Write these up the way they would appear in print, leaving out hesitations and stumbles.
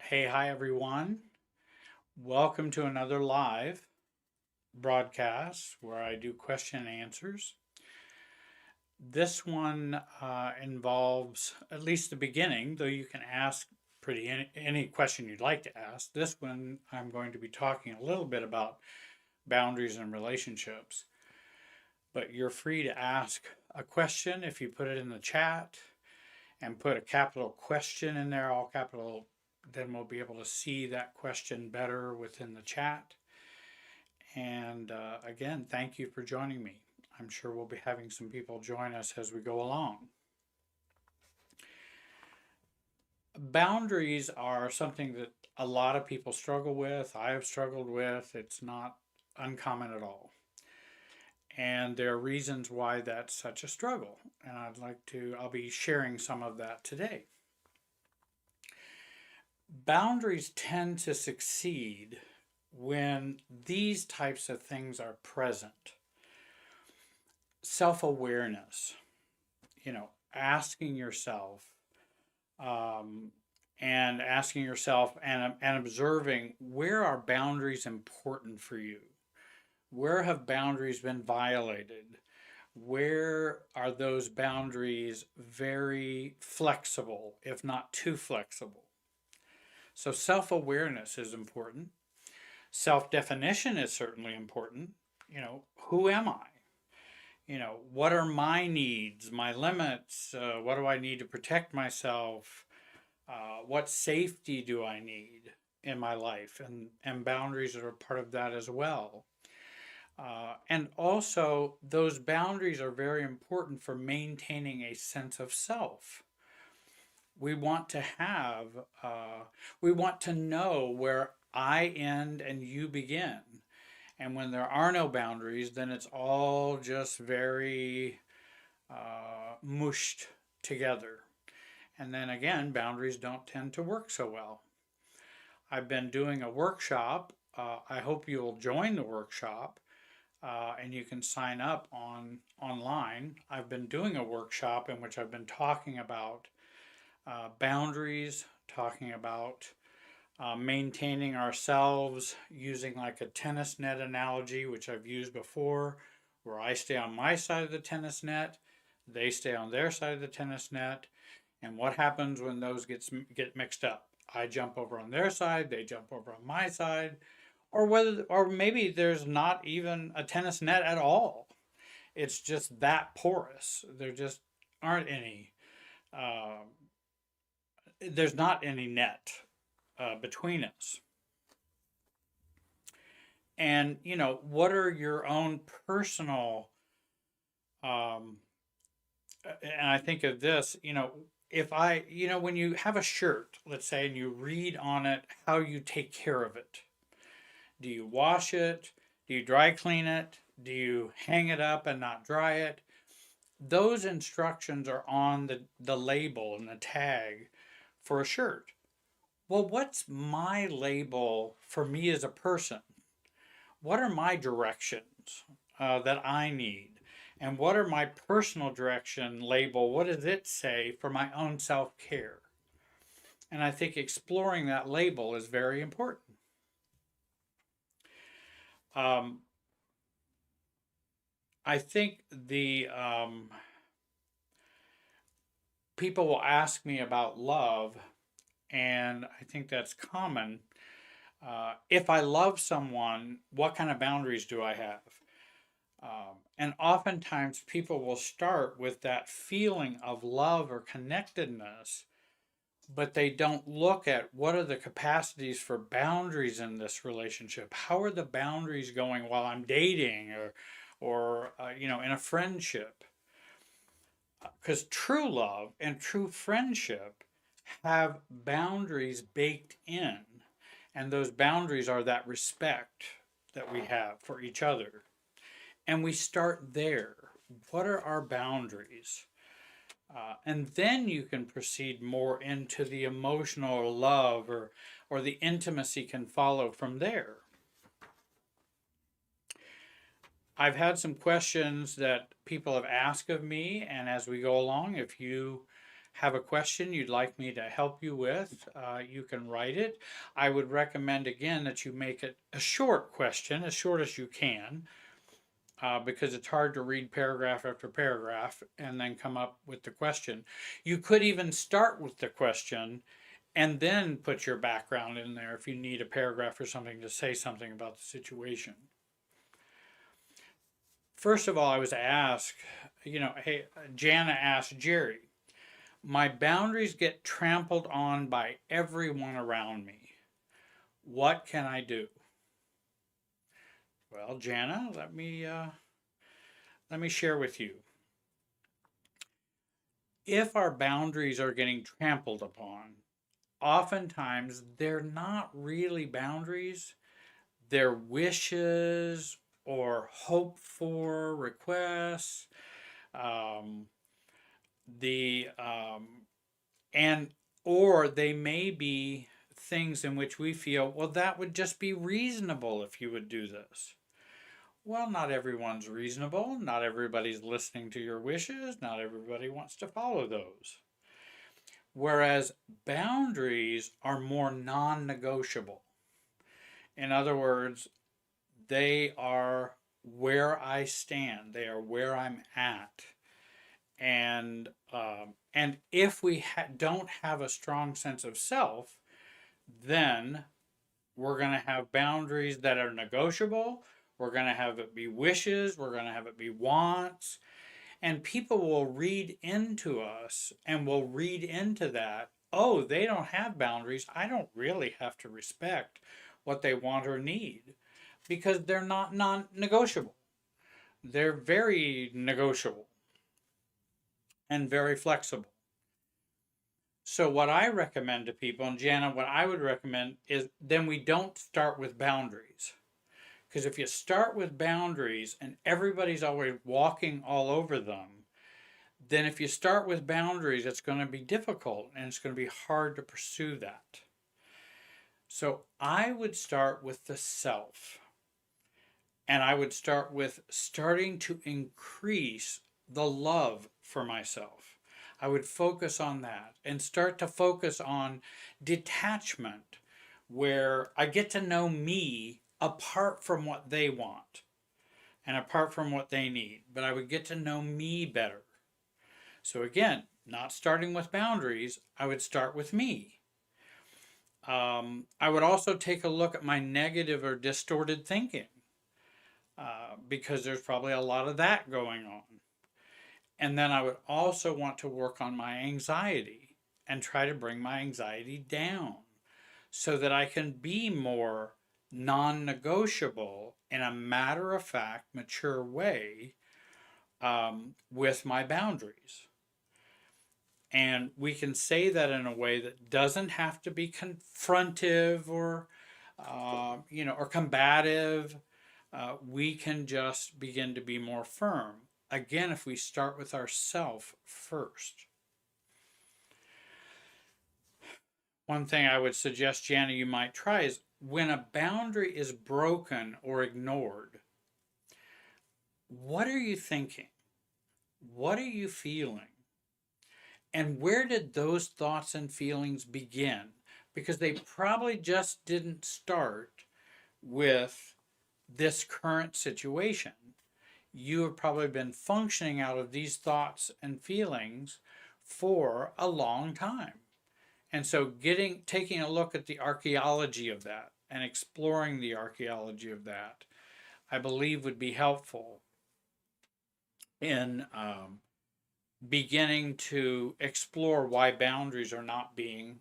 Hi everyone. Welcome to another live broadcast where I do question and answers. This one involves at least the beginning, though you can ask any question you'd like to ask. This one I'm going to be talking a little bit about boundaries and relationships. But you're free to ask a question if you put it in the chat and put a capital question in there, all capital, then we'll be able to see that question better within the chat. And again, thank you for joining me. I'm sure we'll be having some people join us as we go along. Boundaries are something that a lot of people struggle with. I have struggled with. It's not uncommon at all. And there are reasons why that's such a struggle. And I'll be sharing some of that today. Boundaries tend to succeed when these types of things are present. Self-awareness, asking yourself and observing, where are boundaries important for you? Where have boundaries been violated? Where are those boundaries very flexible, if not too flexible? So self-awareness is important. Self-definition is certainly important. Who am I? What are my needs, my limits? What do I need to protect myself? What safety do I need in my life? And boundaries are a part of that as well. And also, those boundaries are very important for maintaining a sense of self. We want to know where I end and you begin. And when there are no boundaries, then it's all just very mushed together. And then again, boundaries don't tend to work so well. I've been doing a workshop. I hope you'll join the workshop. And you can sign up online. I've been doing a workshop in which I've been talking about boundaries, talking about maintaining ourselves using like a tennis net analogy, which I've used before, where I stay on my side of the tennis net, they stay on their side of the tennis net, and what happens when those get mixed up? I jump over on their side, they jump over on my side, or maybe there's not even a tennis net at all. It's just that porous. There just aren't any. There's not any net between us. And what are your own personal? And I think of this. When you have a shirt, let's say, and you read on it how you take care of it. Do you wash it? Do you dry clean it? Do you hang it up and not dry it? Those instructions are on the label and the tag for a shirt. Well, what's my label for me as a person? What are my directions that I need? And what are my personal direction label? What does it say for my own self-care? And I think exploring that label is very important. I think the people will ask me about love, and I think that's common. If I love someone, what kind of boundaries do I have? And oftentimes people will start with that feeling of love or connectedness, but they don't look at what are the capacities for boundaries in this relationship. How are the boundaries going while I'm dating or in a friendship? Because true love and true friendship have boundaries baked in. And those boundaries are that respect that we have for each other. And we start there. What are our boundaries? And then you can proceed more into the emotional love or the intimacy can follow from there. I've had some questions that people have asked of me, and as we go along, if you have a question you'd like me to help you with, you can write it. I would recommend again that you make it a short question, as short as you can, because it's hard to read paragraph after paragraph and then come up with the question. You could even start with the question and then put your background in there if you need a paragraph or something to say something about the situation. First of all, I was asked, hey, Jana asked Jerry, my boundaries get trampled on by everyone around me. What can I do? Well, Jana, let me share with you. If our boundaries are getting trampled upon, oftentimes they're not really boundaries, they're wishes or hope for requests. Um, the and or they may be things in which we feel, well, that would just be reasonable if you would do this. Well, not everyone's reasonable. Not everybody's listening to your wishes. Not everybody wants to follow those. Whereas boundaries are more non negotiable. In other words, they are where I stand, they are where I'm at. And if we don't have a strong sense of self, then we're going to have boundaries that are negotiable. We're going to have it be wishes. We're going to have it be wants. And people will read into us and will read into that. Oh, they don't have boundaries. I don't really have to respect what they want or need because they're not non negotiable. They're very negotiable and very flexible. So, what I recommend to people, and Jana, what I would recommend is then we don't start with boundaries. Because if you start with boundaries and everybody's always walking all over them, then if you start with boundaries, it's going to be difficult and it's going to be hard to pursue that. So I would start with the self. And I would start with starting to increase the love for myself. I would focus on that and start to focus on detachment, where I get to know me apart from what they want and apart from what they need, but I would get to know me better. So, again, not starting with boundaries, I would start with me. I would also take a look at my negative or distorted thinking because there's probably a lot of that going on. And then I would also want to work on my anxiety and try to bring my anxiety down so that I can be more non negotiable in a matter of fact, mature way with my boundaries. And we can say that in a way that doesn't have to be confrontive or, or combative. We can just begin to be more firm. Again, if we start with ourself first. One thing I would suggest, Jana, you might try is when a boundary is broken or ignored, what are you thinking? What are you feeling? And where did those thoughts and feelings begin? Because they probably just didn't start with this current situation. You have probably been functioning out of these thoughts and feelings for a long time. And so taking a look at the archaeology of that and exploring the archaeology of that, I believe would be helpful in beginning to explore why boundaries are not being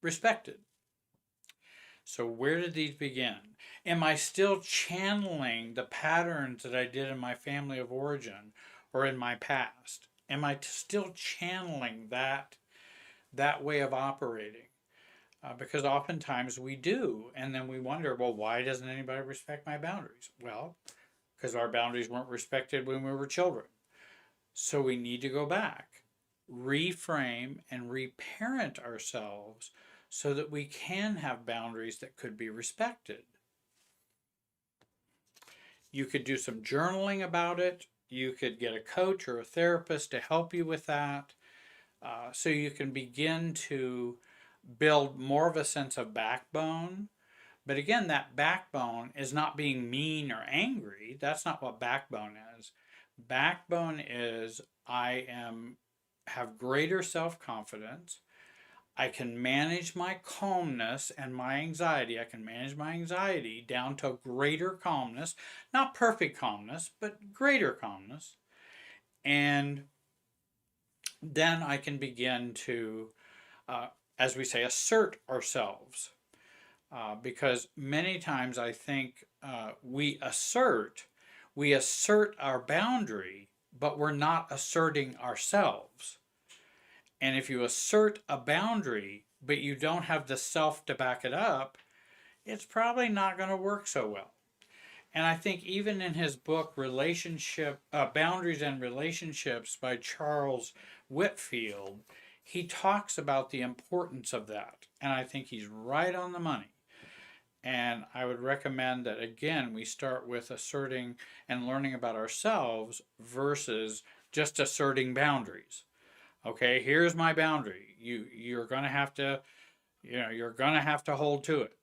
respected. So, where did these begin? Am I still channeling the patterns that I did in my family of origin or in my past? Am I still channeling that way of operating? Because oftentimes we do, and then we wonder, well, why doesn't anybody respect my boundaries? Well, because our boundaries weren't respected when we were children. So we need to go back, reframe, and reparent ourselves so that we can have boundaries that could be respected. You could do some journaling about it. You could get a coach or a therapist to help you with that, so you can begin to build more of a sense of backbone. But again, that backbone is not being mean or angry. That's not what backbone is. Backbone is have greater self-confidence. I can manage my calmness and my anxiety. I can manage my anxiety down to greater calmness, not perfect calmness, but greater calmness. And then I can begin to, uh, as we say, assert ourselves. Because many times I think we assert our boundary, but we're not asserting ourselves. And if you assert a boundary, but you don't have the self to back it up, it's probably not going to work so well. And I think even in his book, Boundaries and Relationships by Charles Whitfield, he talks about the importance of that. And I think he's right on the money. And I would recommend that, again, we start with asserting and learning about ourselves versus just asserting boundaries. Okay, here's my boundary. You're going to have to, you're going to have to hold to it.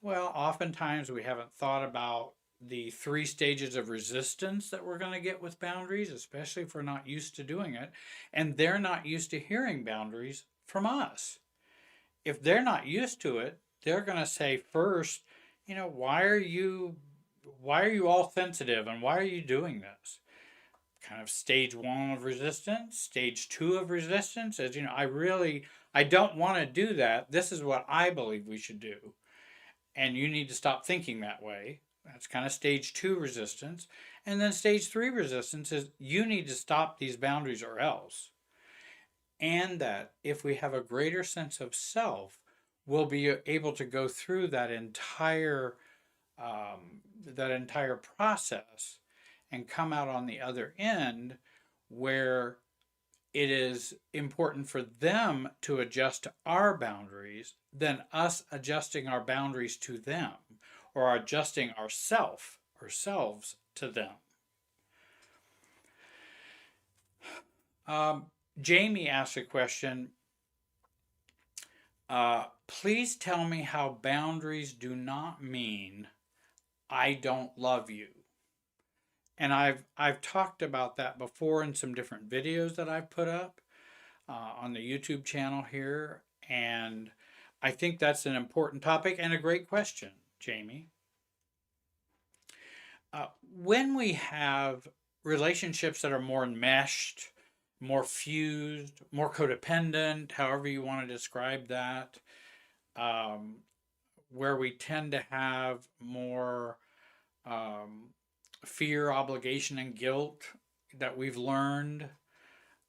Well, oftentimes we haven't thought about the 3 stages of resistance that we're going to get with boundaries, especially if we're not used to doing it, and they're not used to hearing boundaries from us. If they're not used to it, they're going to say first, why are you all sensitive and why are you doing this? Kind of stage 1 of resistance, stage 2 of resistance is, I don't want to do that. This is what I believe we should do. And you need to stop thinking that way. That's kind of stage 2 resistance. And then stage 3 resistance is you need to stop these boundaries or else. And that if we have a greater sense of self, we'll be able to go through that entire process and come out on the other end where it is important for them to adjust to our boundaries than us adjusting our boundaries to them or adjusting ourselves to them. Jamie asked a question. Please tell me how boundaries do not mean I don't love you. And I've talked about that before in some different videos that I've put up on the YouTube channel here. And I think that's an important topic and a great question, Jamie. When we have relationships that are more enmeshed, more fused, more codependent, however you want to describe that, where we tend to have more fear, obligation, and guilt that we've learned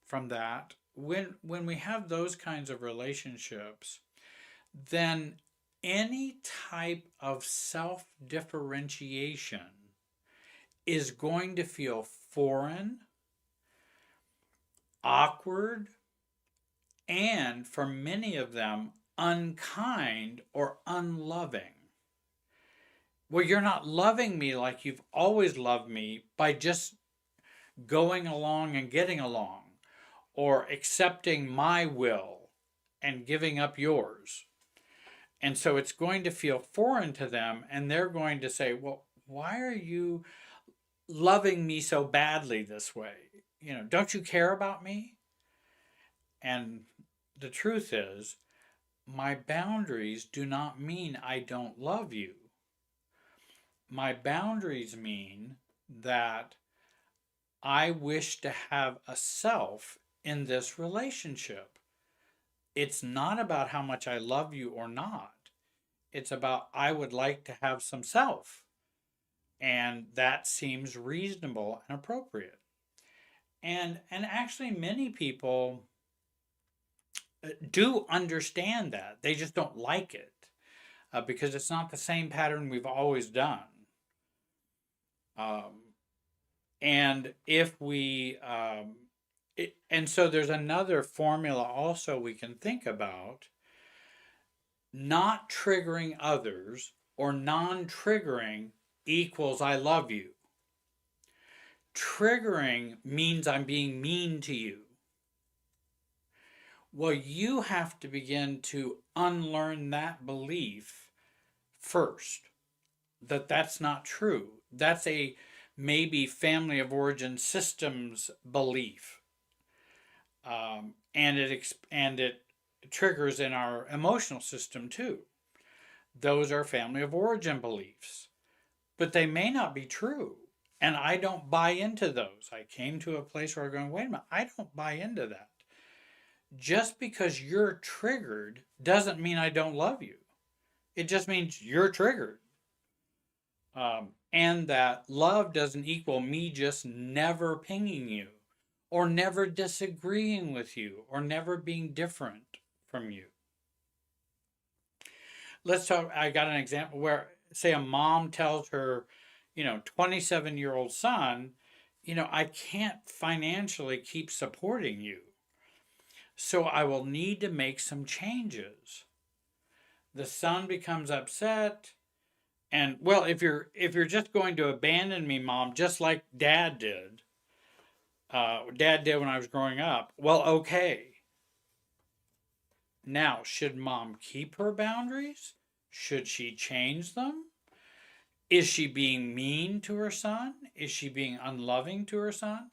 from that. When we have those kinds of relationships, then any type of self-differentiation is going to feel foreign, awkward, and for many of them, unkind or unloving. Well, you're not loving me like you've always loved me by just going along and getting along, or accepting my will and giving up yours. And so it's going to feel foreign to them, and they're going to say, well, why are you loving me so badly this way? Don't you care about me? And the truth is, my boundaries do not mean I don't love you. My boundaries mean that I wish to have a self in this relationship. It's not about how much I love you or not. It's about I would like to have some self. And that seems reasonable and appropriate. And actually many people do understand that. They just don't like it because it's not the same pattern we've always done. And if we, and so there's another formula also we can think about. Not triggering others or non-triggering equals I love you. triggering means I'm being mean to you. Well, you have to begin to unlearn that belief first, that that's not true. That's a maybe family of origin systems belief, and it triggers in our emotional system too. Those are family of origin beliefs, but they may not be true. And I don't buy into those. I came to a place where I'm going, wait a minute, I don't buy into that. Just because you're triggered doesn't mean I don't love you. It just means you're triggered. And that love doesn't equal me just never pinging you, or never disagreeing with you, or never being different from you. Let's talk. I got an example where, say, a mom tells her, 27-year-old son, I can't financially keep supporting you. So I will need to make some changes. The son becomes upset. And well, if you're just going to abandon me, mom, just like dad did when I was growing up, well, okay. Now, should mom keep her boundaries? Should she change them? Is she being mean to her son? Is she being unloving to her son?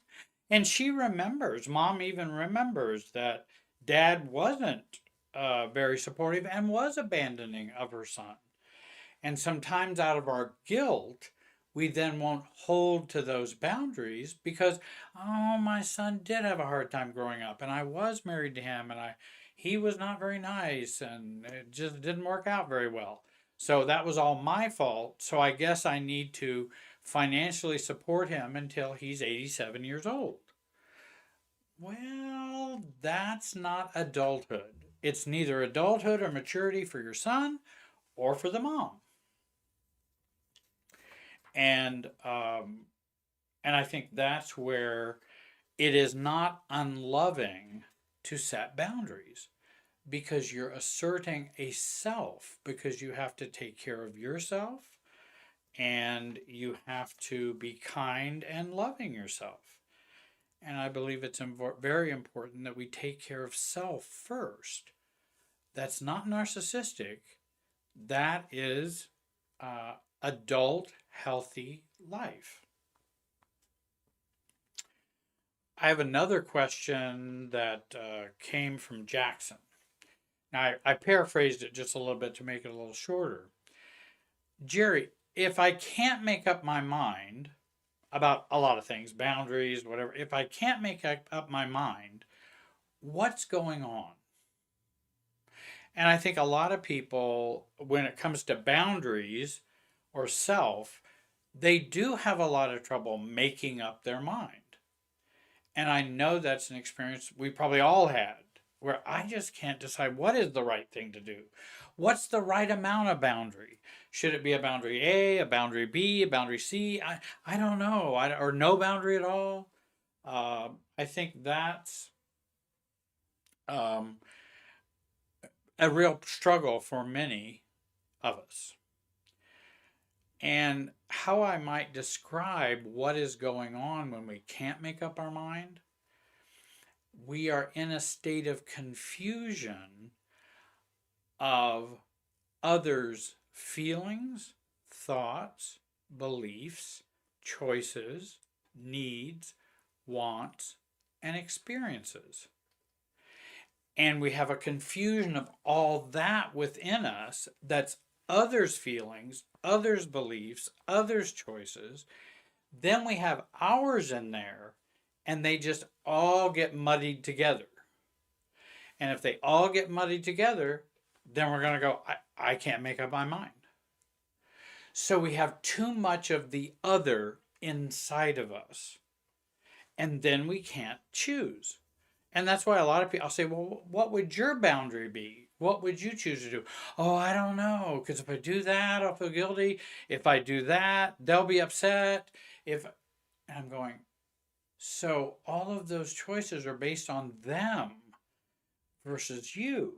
And she remembers, mom even remembers that dad wasn't very supportive and was abandoning of her son. And sometimes out of our guilt, we then won't hold to those boundaries because, oh, my son did have a hard time growing up, and I was married to him, and he was not very nice, and it just didn't work out very well. So that was all my fault. So I guess I need to financially support him until he's 87 years old. Well, that's not adulthood. It's neither adulthood or maturity for your son or for the mom. And um, and I think that's where it is not unloving to set boundaries, because you're asserting a self, because you have to take care of yourself, and you have to be kind and loving yourself. And I believe it's very important that we take care of self first. That's not narcissistic. That is adult, healthy life. I have another question that came from Jackson. Now, I paraphrased it just a little bit to make it a little shorter. Jerry, if I can't make up my mind about a lot of things, boundaries, whatever, if I can't make up my mind, what's going on? And I think a lot of people, when it comes to boundaries or self, they do have a lot of trouble making up their mind. And I know that's an experience we probably all had, where I just can't decide what is the right thing to do. What's the right amount of boundary? Should it be a boundary A, a boundary B, a boundary C? I don't know, or no boundary at all. I think that's um, a real struggle for many of us. And how I might describe what is going on when we can't make up our mind, we are in a state of confusion of others' feelings, thoughts, beliefs, choices, needs, wants, and experiences. And we have a confusion of all that within us that's others' feelings, others' beliefs, others' choices. Then we have ours in there, and they just all get muddied together. And if they all get muddied together, then we're going to go, I can't make up my mind. So we have too much of the other inside of us. And then we can't choose. And that's why a lot of people, I'll say, well, what would your boundary be? What would you choose to do? Oh, I don't know. Because if I do that, I'll feel guilty. If I do that, they'll be upset. And I'm going, so all of those choices are based on them versus you.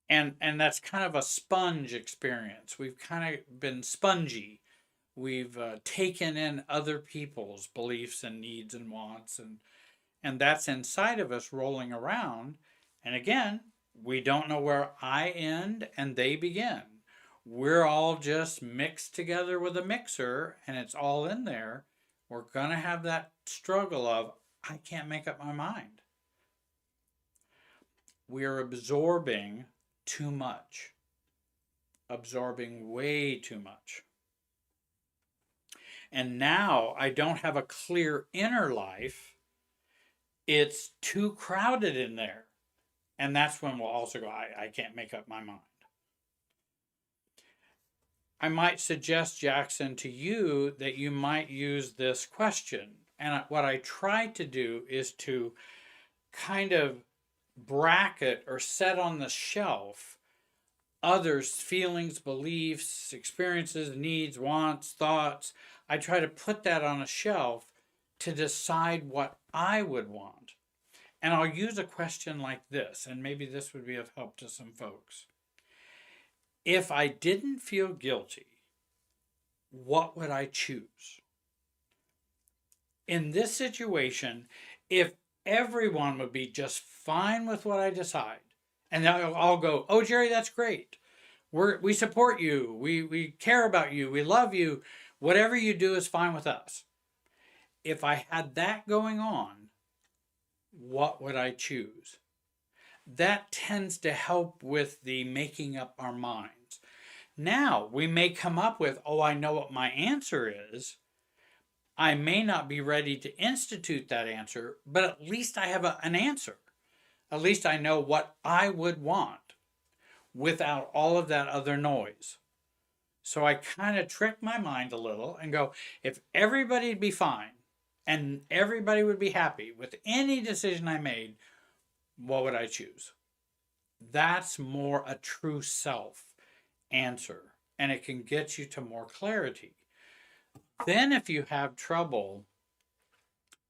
And that's kind of a sponge experience. We've kind of been spongy We've taken in other people's beliefs and needs and wants, and that's inside of us rolling around. And again, we don't know where I end and they begin. We're all just mixed together with a mixer, and it's all in there. We're going to have that struggle of, I can't make up my mind. We're absorbing too much, absorbing way too much. And now I don't have a clear inner life. It's too crowded in there. And that's when we'll also go, I can't make up my mind. I might suggest, Jackson, to you that you might use this question. And what I try to do is to kind of bracket or set on the shelf others' feelings, beliefs, experiences, needs, wants, thoughts. I try to put that on a shelf to decide what I would want. And I'll use a question like this, and maybe this would be of help to some folks. If I didn't feel guilty, what would I choose? In this situation, if everyone would be just fine with what I decide, and I'll go, oh, Jerry, that's great. We support you. We care about you. We love you. Whatever you do is fine with us. If I had that going on, what would I choose? That tends to help with the making up our minds. Now, we may come up with, oh, I know what my answer is. I may not be ready to institute that answer, but at least I have an answer. At least I know what I would want without all of that other noise. So I kind of trick my mind a little and go, if everybody'd be fine and everybody would be happy with any decision I made, what would I choose? That's more a true self answer, and it can get you to more clarity. Then if you have trouble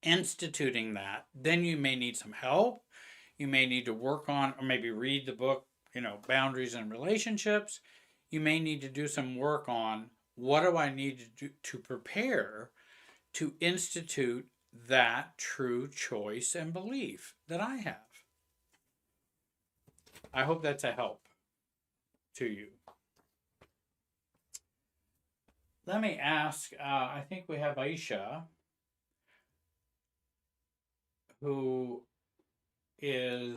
instituting that, then you may need some help. You may need to work on, or maybe read the book, Boundaries and Relationships. You may need to do some work on, what do I need to do to prepare to institute that true choice and belief that I have. I hope that's a help to you. Let me ask, I think we have Aisha, who is,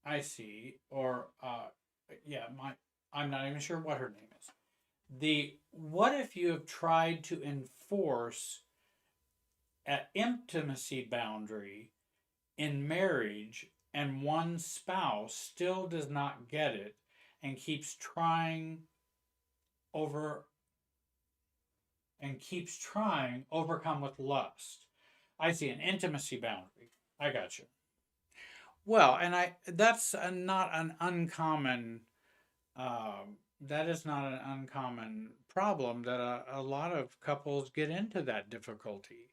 I see, or I'm not even sure what her name is. What if you have tried to enforce an intimacy boundary in marriage and one spouse still does not get it and keeps trying overcome with lust? I see, an intimacy boundary. I got you. Well, and that's not an uncommon that is not an uncommon problem that a lot of couples get into that difficulty.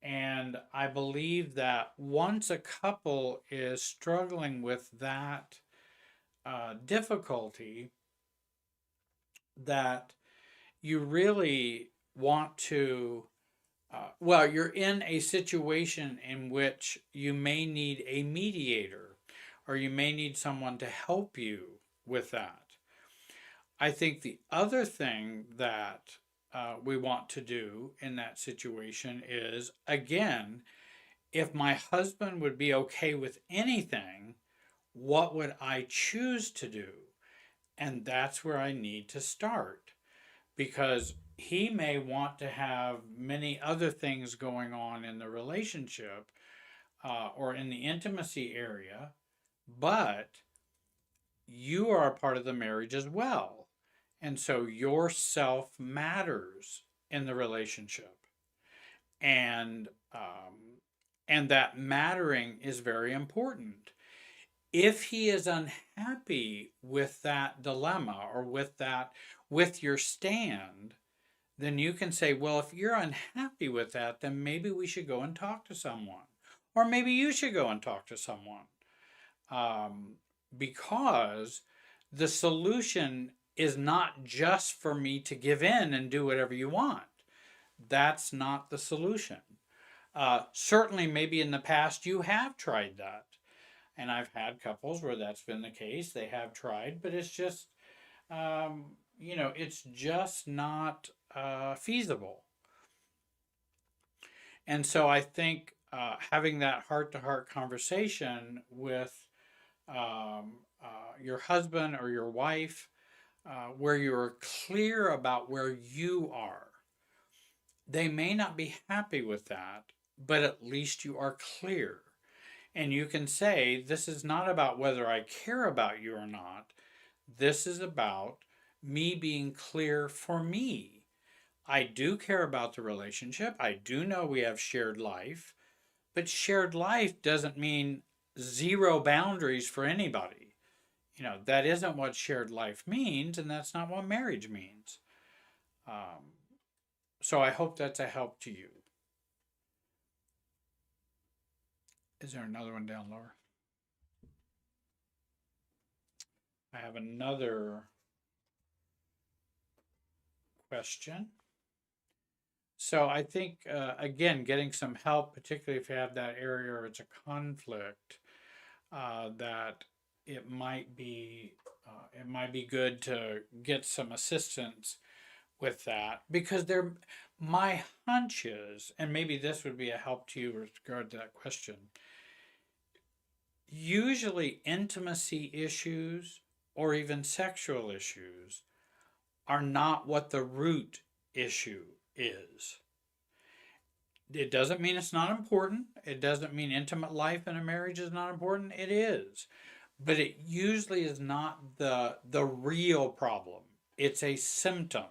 And I believe that once a couple is struggling with that difficulty, that you really want to, you're in a situation in which you may need a mediator, or you may need someone to help you with that. I think the other thing that we want to do in that situation is, again, if my husband would be okay with anything, what would I choose to do? And that's where I need to start, because he may want to have many other things going on in the relationship or in the intimacy area, but you are a part of the marriage as well. And so your self matters in the relationship. And that mattering is very important. If he is unhappy with that dilemma or with your stand, then you can say, well, if you're unhappy with that, then maybe we should go and talk to someone. Or maybe you should go and talk to someone. Because the solution is not just for me to give in and do whatever you want. That's not the solution. Certainly, maybe in the past you have tried that. And I've had couples where that's been the case. They have tried, but it's just, it's just not feasible. And so I think having that heart to heart conversation with your husband or your wife, where you're clear about where you are, they may not be happy with that, but at least you are clear. And you can say, this is not about whether I care about you or not. This is about me being clear for me. I do care about the relationship. I do know we have shared life, but shared life doesn't mean zero boundaries for anybody. That isn't what shared life means, and that's not what marriage means. So I hope that's a help to you. Is there another one down lower? I have another question. So I think, again, getting some help, particularly if you have that area or it's a conflict, that it might be good to get some assistance with that, because my hunch is, and maybe this would be a help to you with regard to that question. Usually, intimacy issues or even sexual issues are not what the root issue is. It doesn't mean it's not important. It doesn't mean intimate life in a marriage is not important. It is. But it usually is not the real problem. It's a symptom.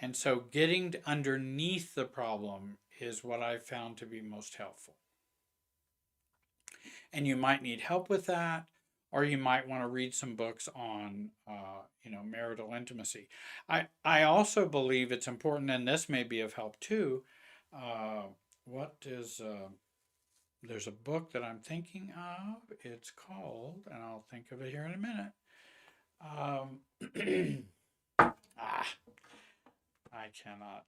And so getting underneath the problem is what I found to be most helpful. And you might need help with that, or you might want to read some books on, marital intimacy. I also believe it's important, and this may be of help too. There's a book that I'm thinking of. It's called, and I'll think of it here in a minute. I cannot.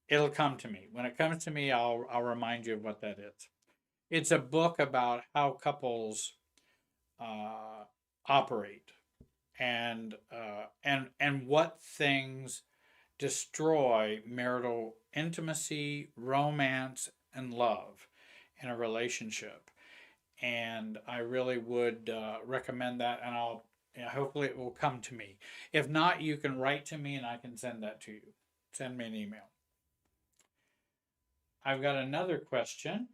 It'll come to me. When it comes to me, I'll remind you of what that is. It's a book about how couples operate, and what things destroy marital intimacy, romance, and love in a relationship. And I really would recommend that, and hopefully it will come to me. If not, you can write to me and I can send that to you. Send me an email. I've got another question.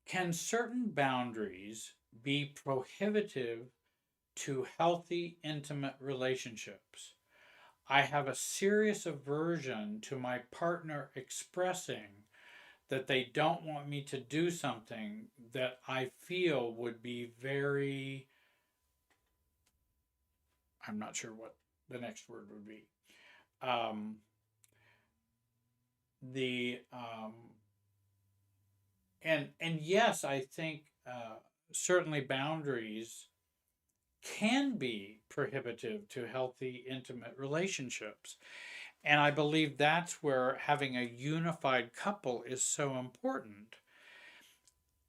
Can certain boundaries be prohibitive to healthy, intimate relationships? I have a serious aversion to my partner expressing that they don't want me to do something that I feel would be very, I'm not sure what the next word would be. And yes, I think certainly boundaries can be prohibitive to healthy, intimate relationships. And I believe that's where having a unified couple is so important.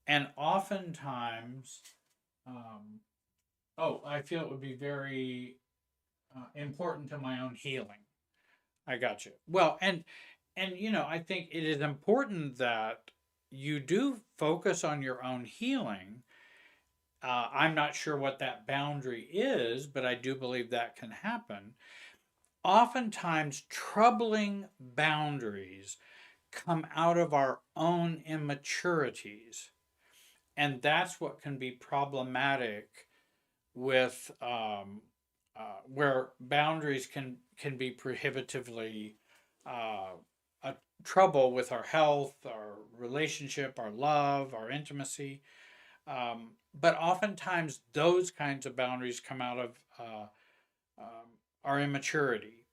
And oftentimes, I feel it would be very important to my own healing. I got you. Well, and I think it is important that you do focus on your own healing. I'm not sure what that boundary is, but I do believe that can happen. Oftentimes, troubling boundaries come out of our own immaturities. And that's what can be problematic with where boundaries can be prohibitively a trouble with our health, our relationship, our love, our intimacy. But oftentimes those kinds of boundaries come out of our immaturity.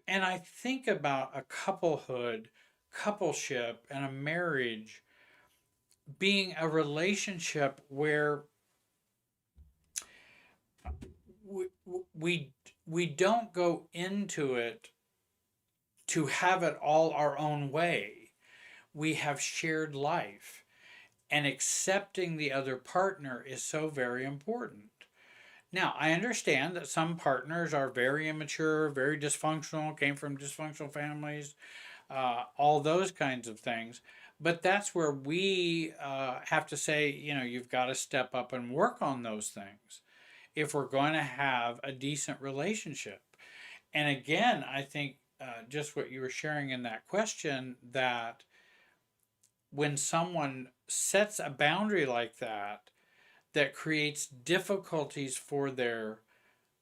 And I think about a couplehood coupleship and a marriage being a relationship where we, we, we don't go into it to have it all our own way. We have shared life, and accepting the other partner is so very important. Now, I understand that some partners are very immature, very dysfunctional, came from dysfunctional families, all those kinds of things. But that's where we have to say, you've got to step up and work on those things if we're going to have a decent relationship. And again, I think just what you were sharing in that question, that when someone sets a boundary like that, that creates difficulties for their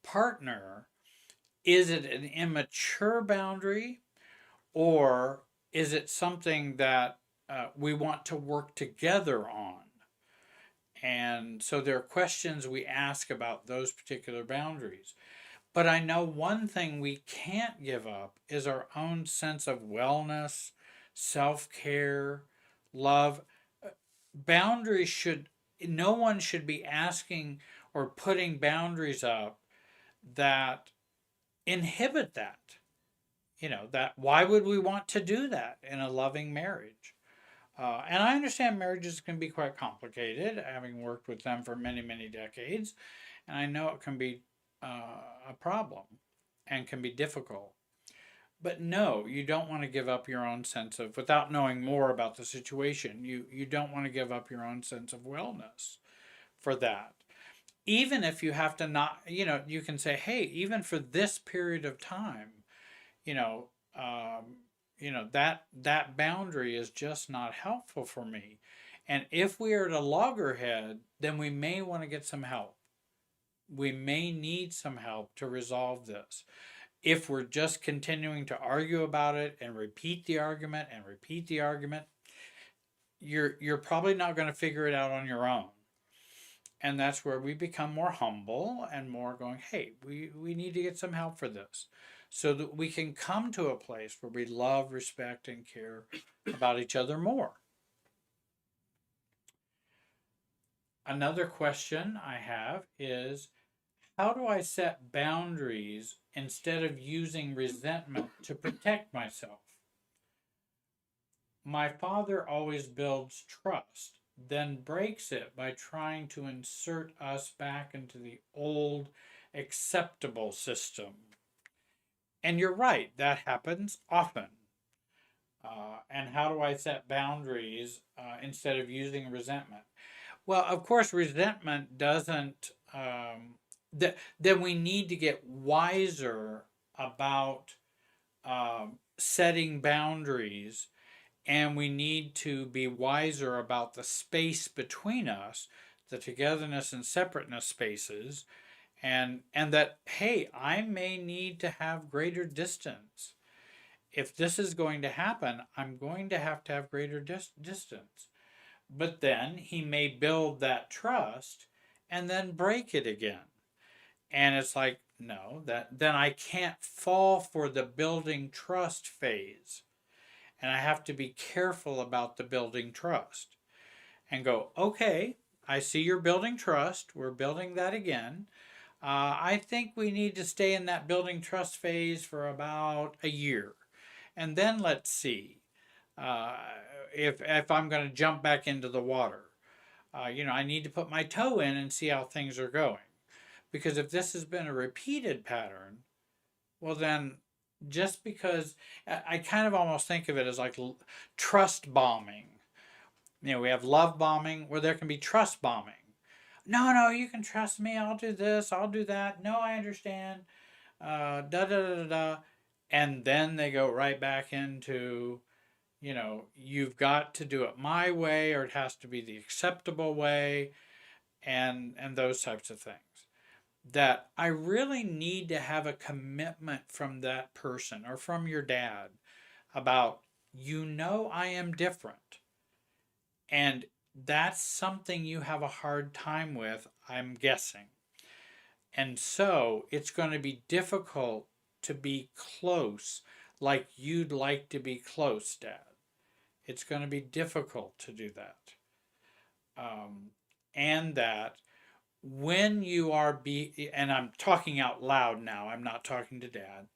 partner, is it an immature boundary, or is it something that we want to work together on? And so there are questions we ask about those particular boundaries. But I know one thing we can't give up is our own sense of wellness, self care, love. Boundaries should, no one should be asking or putting boundaries up that inhibit that. That why would we want to do that in a loving marriage? And I understand marriages can be quite complicated, having worked with them for many, many decades. And I know it can be a problem and can be difficult. But no, you don't want to give up your own sense of, without knowing more about the situation, you don't want to give up your own sense of wellness for that. Even if you have to not, you can say, hey, even for this period of time, you know, um, that boundary is just not helpful for me. And if we are at a loggerhead, then we may want to get some help. We may need some help to resolve this. If we're just continuing to argue about it and repeat the argument and repeat the argument, you're probably not going to figure it out on your own. And that's where we become more humble and more going, hey, we need to get some help for this, so that we can come to a place where we love, respect, and care about each other more. Another question I have is, how do I set boundaries instead of using resentment to protect myself? My father always builds trust, then breaks it by trying to insert us back into the old acceptable system. And you're right, that happens often. And how do I set boundaries instead of using resentment? Well, of course, resentment doesn't. Then we need to get wiser about setting boundaries, and we need to be wiser about the space between us, the togetherness and separateness spaces, and that, hey, I may need to have greater distance. If this is going to happen, I'm going to have greater distance. But then he may build that trust and then break it again. And it's like, no, that then I can't fall for the building trust phase. And I have to be careful about the building trust and go, okay, I see you're building trust. We're building that again. I think we need to stay in that building trust phase for about a year. And then let's see uh, if I'm going to jump back into the water. I need to put my toe in and see how things are going. Because if this has been a repeated pattern, well, then just because I kind of almost think of it as like trust bombing. We have love bombing where there can be trust bombing. No, no, you can trust me. I'll do this. I'll do that. No, I understand. Da da da da. And then they go right back into, you've got to do it my way, or it has to be the acceptable way, and those types of things. That I really need to have a commitment from that person or from your dad about, I am different. And that's something you have a hard time with, I'm guessing. And so it's going to be difficult to be close like you'd like to be close, Dad. It's going to be difficult to do that. And that when you are and I'm talking out loud now, I'm not talking to dad,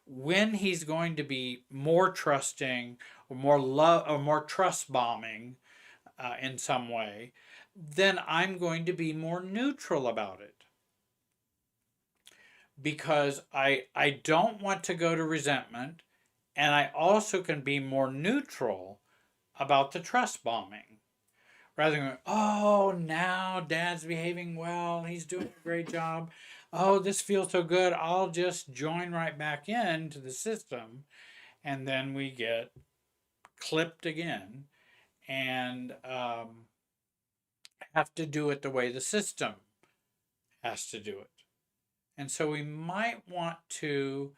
when he's going to be more trusting or more love or more trust bombing in some way, then I'm going to be more neutral about it, because I don't want to go to resentment, and I also can be more neutral about the trust bombing. Rather than, oh, now dad's behaving well, he's doing a great job. Oh, this feels so good. I'll just join right back into the system. And then we get clipped again and have to do it the way the system has to do it. And so we might want to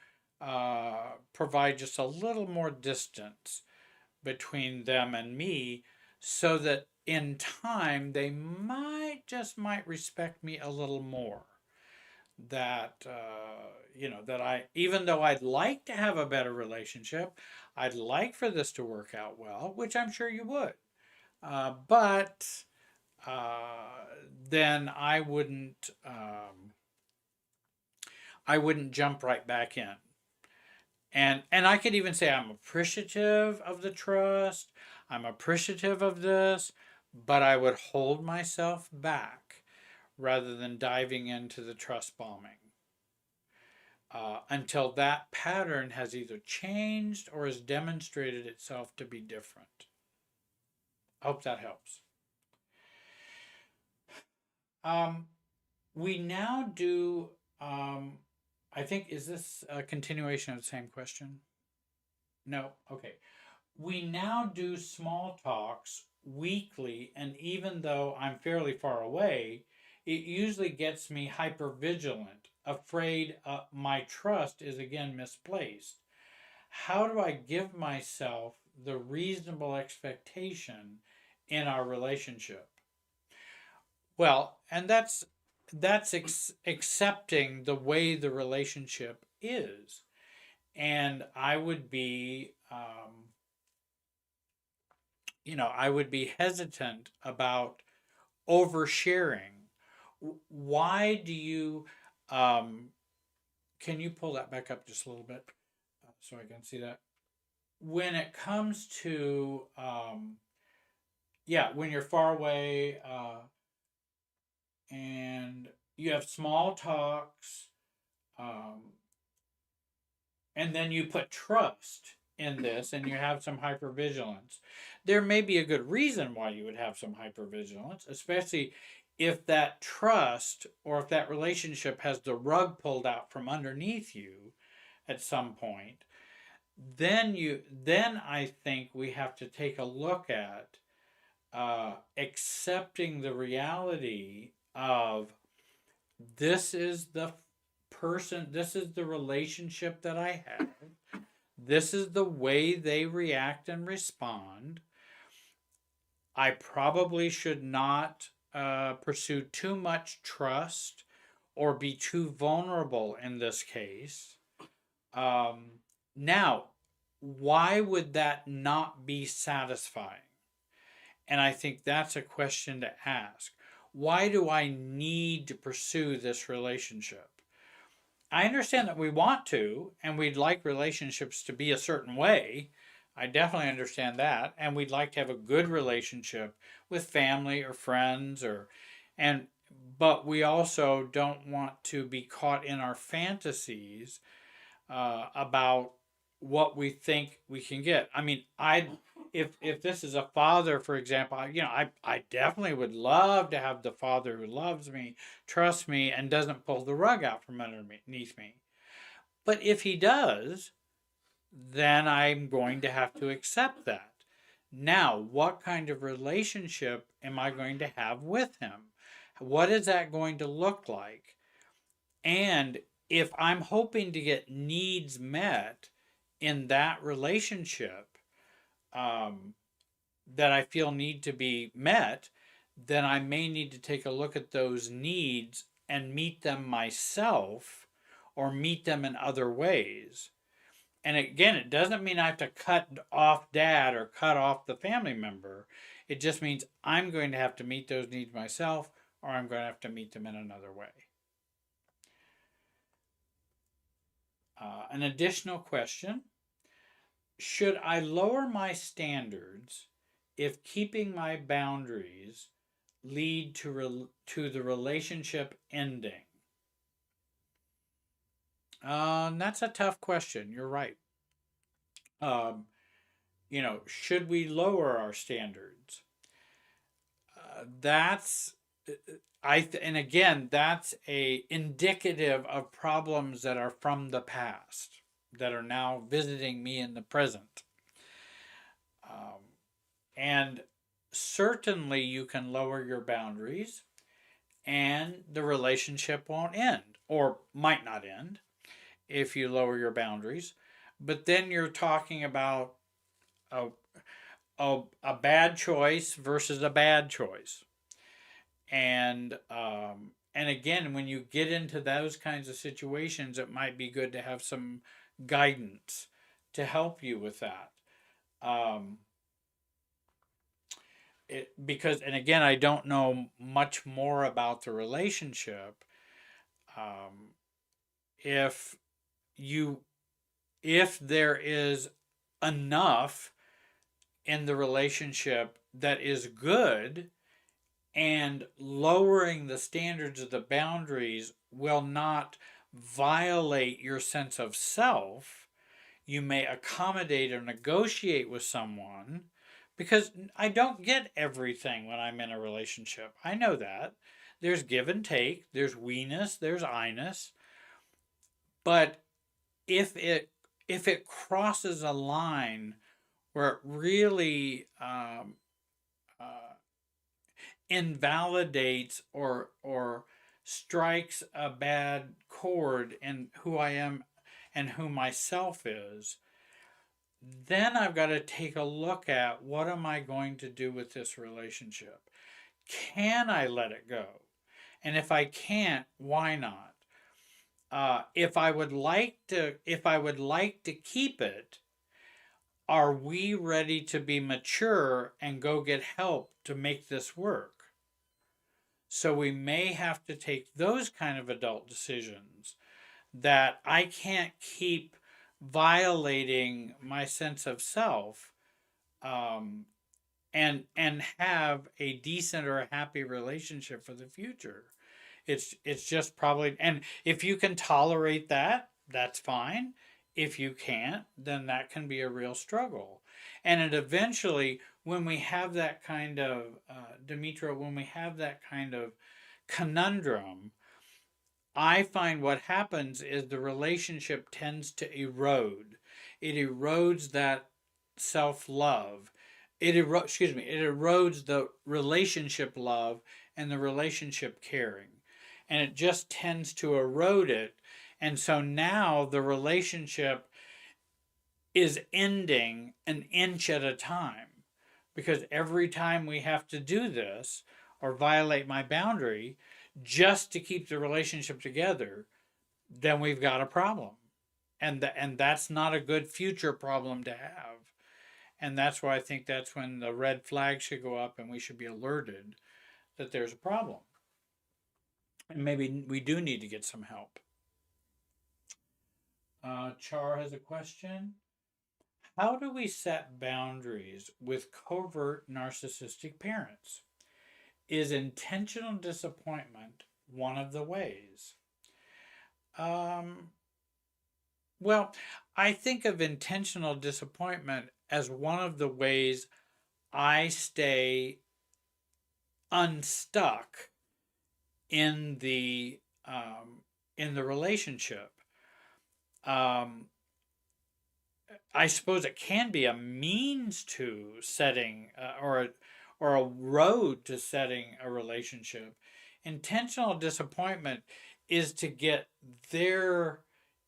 provide just a little more distance between them and me, so that in time they might respect me a little more. That that I, even though I'd like to have a better relationship, I'd like for this to work out well, which I'm sure you would, but then I wouldn't jump right back in. And I could even say I'm appreciative of the trust, I'm appreciative of this, but I would hold myself back rather than diving into the trust bombing until that pattern has either changed or has demonstrated itself to be different. I hope that helps. We now do, I think, is this a continuation of the same question? No? Okay. We now do small talks weekly, and even though I'm fairly far away, it usually gets me hyper vigilant, afraid my trust is again misplaced. How do I give myself the reasonable expectation in our relationship? Well, and that's accepting the way the relationship is. And I would be I would be hesitant about oversharing. Why do you, can you pull that back up just a little bit so I can see that? When it comes to, when you're far away and you have small talks, um, and then you put trust in this and you have some hypervigilance, there may be a good reason why you would have some hypervigilance, especially if that trust or if that relationship has the rug pulled out from underneath you at some point. Then I think we have to take a look at accepting the reality of, this is the person, this is the relationship that I have, this is the way they react and respond. I probably should not pursue too much trust or be too vulnerable in this case. Now, why would that not be satisfying? And I think that's a question to ask. Why do I need to pursue this relationship? I understand that we want to, and we'd like relationships to be a certain way. I definitely understand that. And we'd like to have a good relationship with family or friends but we also don't want to be caught in our fantasies about what we think we can get. I mean, if this is a father, for example, I definitely would love to have the father who loves me, trusts me, and doesn't pull the rug out from underneath me. But if he does, then I'm going to have to accept that. Now, what kind of relationship am I going to have with him? What is that going to look like? And if I'm hoping to get needs met in that relationship that I feel need to be met, then I may need to take a look at those needs and meet them myself or meet them in other ways. And again, it doesn't mean I have to cut off dad or cut off the family member. It just means I'm going to have to meet those needs myself, or I'm going to have to meet them in another way. An additional question: should I lower my standards if keeping my boundaries lead to the relationship ending? That's a tough question. You're right. Um, should we lower our standards? That's and again, that's a indicative of problems that are from the past that are now visiting me in the present. Um, and certainly, you can lower your boundaries, and the relationship won't end, or might not end if you lower your boundaries. But then you're talking about a, a bad choice versus a bad choice. And again, when you get into those kinds of situations, it might be good to have some guidance to help you with that. Um, because, and again, I don't know much more about the relationship. Um, if you, if there is enough in the relationship that is good, and lowering the standards of the boundaries will not violate your sense of self, you may accommodate or negotiate with someone, because I don't get everything when I'm in a relationship. I know that. There's give and take, there's we-ness, there's I-ness. But if it crosses a line where it really uh, invalidates or strikes a bad chord in who I am and who myself is, then I've got to take a look at what am I going to do with this relationship? Can I let it go? And if I can't, why not? If I would like to keep it, are we ready to be mature and go get help to make this work? So we may have to take those kind of adult decisions that I can't keep violating my sense of self, um, and have a decent or a happy relationship for the future. It's just probably, and if you can tolerate that, that's fine. If you can't, then that can be a real struggle. And it eventually, when we have that kind of Demetra, when we have that kind of conundrum, I find what happens is the relationship tends to erode. It erodes that self love. It erodes the relationship love and the relationship caring. And it just tends to erode it. And so now the relationship is ending an inch at a time. Because every time we have to do this or violate my boundary just to keep the relationship together, then we've got a problem. And that's not a good future problem to have. And that's why I think that's when the red flag should go up and we should be alerted that there's a problem. And maybe we do need to get some help. Char has a question. How do we set boundaries with covert narcissistic parents? Is intentional disappointment one of the ways? Um, well, I think of intentional disappointment as one of the ways I stay unstuck in the relationship. Um, I suppose it can be a means to setting or a road to setting a relationship. Intentional disappointment is to get their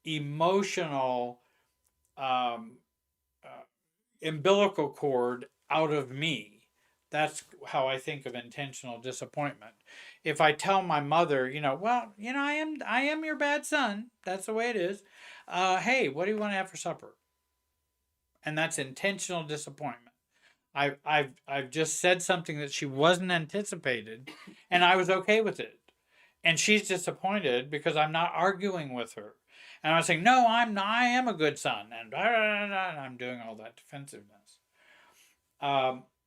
emotional um, uh, umbilical cord out of me. That's how I think of intentional disappointment. If I tell my mother, I am your bad son. That's the way it is. Hey, what do you want to have for supper? and that's intentional disappointment. I've just said something that she wasn't anticipated, and I was okay with it. And she's disappointed because I'm not arguing with her. And I'm saying, no, I am a good son, and blah, blah, blah, and I'm doing all that defensiveness.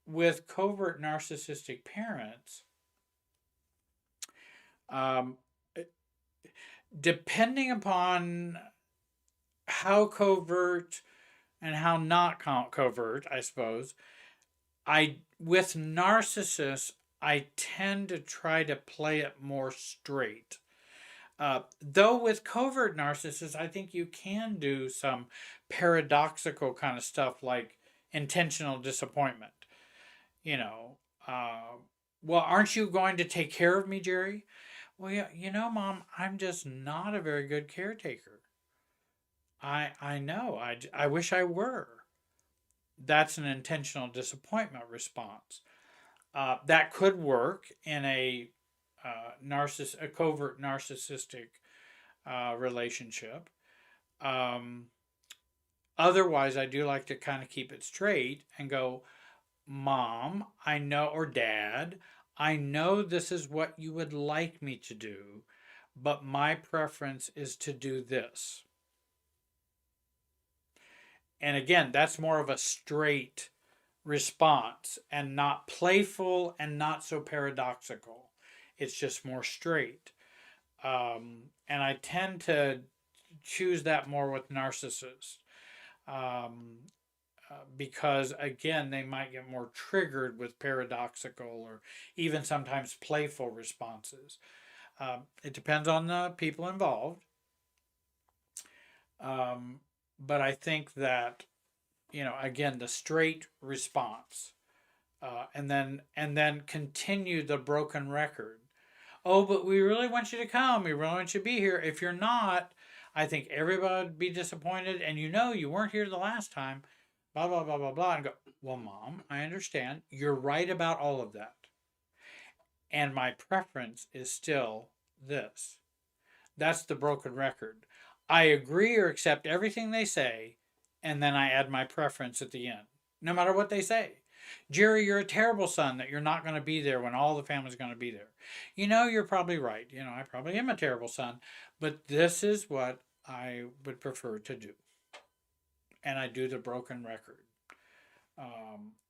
With covert narcissistic parents, um, depending upon how covert and how not covert, I suppose, I with narcissists, I tend to try to play it more straight. Though with covert narcissists, I think you can do some paradoxical kind of stuff like intentional disappointment. You know, well, aren't you going to take care of me, Jerry? Well, yeah, Mom, I'm just not a very good caretaker. I know. I wish I were. That's an intentional disappointment response. That could work in a covert narcissistic relationship. Um, Otherwise, I do like to kind of keep it straight and go, Mom, I know, or Dad, I know this is what you would like me to do, but my preference is to do this. And again, that's more of a straight response and not playful and not so paradoxical. It's just more straight. And I tend to choose that more with narcissists um, because, again, they might get more triggered with paradoxical or even sometimes playful responses. It depends on the people involved. But I think that, again, the straight response and then continue the broken record. Oh, but we really want you to come. We really want you to be here. If you're not, I think everybody would be disappointed. And you weren't here the last time. Blah, blah, blah, blah, blah. And go, well, Mom, I understand. You're right about all of that. And my preference is still this. That's the broken record. I agree or accept everything they say, and then I add my preference at the end, no matter what they say. Jerry, you're a terrible son that you're not going to be there when all the family's going to be there. You're probably right. I probably am a terrible son, but this is what I would prefer to do. And I do the broken record